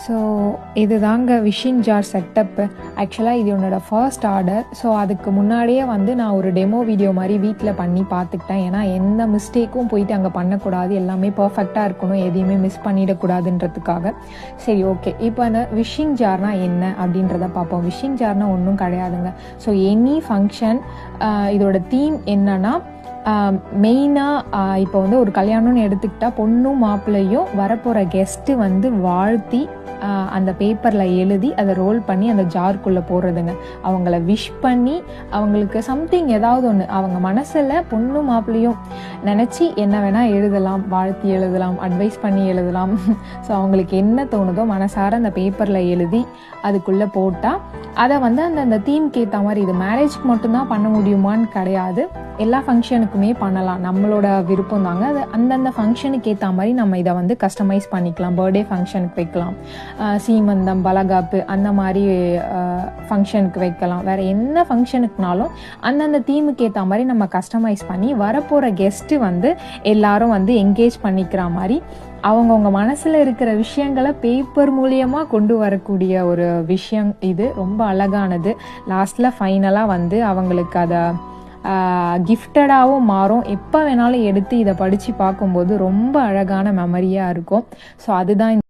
So இது தாங்க wishing jar setup. ஆக்சுவலாக இது என்னோட ஃபர்ஸ்ட் ஆர்டர். ஸோ அதுக்கு முன்னாடியே வந்து நான் ஒரு டெமோ வீடியோ மாதிரி வீட்டில் பண்ணி பார்த்துக்கிட்டேன். ஏன்னா எந்த மிஸ்டேக்கும் போயிட்டு அங்கே பண்ணக்கூடாது, எல்லாமே பர்ஃபெக்டாக இருக்கணும், எதையுமே மிஸ் பண்ணிடக்கூடாதுன்றதுக்காக. சரி, ஓகே. இப்போ அந்த விஷிங் ஜார்னால் என்ன அப்படின்றத பார்ப்போம். விஷிங் ஜார்னால் ஒன்றும் கிடையாதுங்க. ஸோ எனி ஃபங்க்ஷன், இதோட தீம் என்னன்னா, மெயினாக இப்போ வந்து ஒரு கல்யாணம்னு எடுத்துக்கிட்டால் பொண்ணும் மாப்பிள்ளையும் வரப்போகிற கெஸ்ட்டு வந்து வாழ்த்தி அந்த பேப்பரில் எழுதி அதை ரோல் பண்ணி அந்த ஜார்க்குள்ளே போடுறதுங்க. அவங்கள விஷ் பண்ணி அவங்களுக்கு சம்திங் ஏதாவது ஒன்று அவங்க மனசில் பொண்ணும் மாப்பிள்ளையும் நினச்சி என்ன வேணால் எழுதலாம், வாழ்த்தி எழுதலாம், அட்வைஸ் பண்ணி எழுதலாம். ஸோ அவங்களுக்கு என்ன தோணுதோ மனசார அந்த பேப்பரில் எழுதி அதுக்குள்ளே போட்டால் அதை வந்து அந்த தீம்க்கு ஏற்ற மாதிரி, இது மேரேஜ்க்கு மட்டும்தான் பண்ண முடியுமான்னு கிடையாது, எல்லா ஃபங்க்ஷனுக்குமே பண்ணலாம். நம்மளோட விருப்பம் தாங்க. அது அந்தந்த ஃபங்க்ஷனுக்கு ஏற்ற மாதிரி நம்ம இதை வந்து கஸ்டமைஸ் பண்ணிக்கலாம். பர்த்டே ஃபங்க்ஷனுக்கு வைக்கலாம், சீமந்தம், பலகாப்பு, அந்த மாதிரி ஃபங்க்ஷனுக்கு வைக்கலாம். வேறு என்ன ஃபங்க்ஷனுக்குனாலும் அந்தந்த தீமுக்கு ஏற்ற மாதிரி நம்ம கஸ்டமைஸ் பண்ணி வரப்போகிற கெஸ்ட்டு வந்து எல்லாரும் வந்து என்கேஜ் பண்ணிக்கிற மாதிரி அவங்கவுங்க மனசில் இருக்கிற விஷயங்களை பேப்பர் மூலியமாக கொண்டு வரக்கூடிய ஒரு விஷயம் இது. ரொம்ப அழகானது. லாஸ்ட்டில் ஃபைனலாக வந்து அவங்களுக்கு அதை கிஃப்டடாகவும் மாறும். எப்போ வேணாலும் எடுத்து இதை படித்து பார்க்கும்போது ரொம்ப அழகான மெமரியாக இருக்கும். ஸோ அதுதான்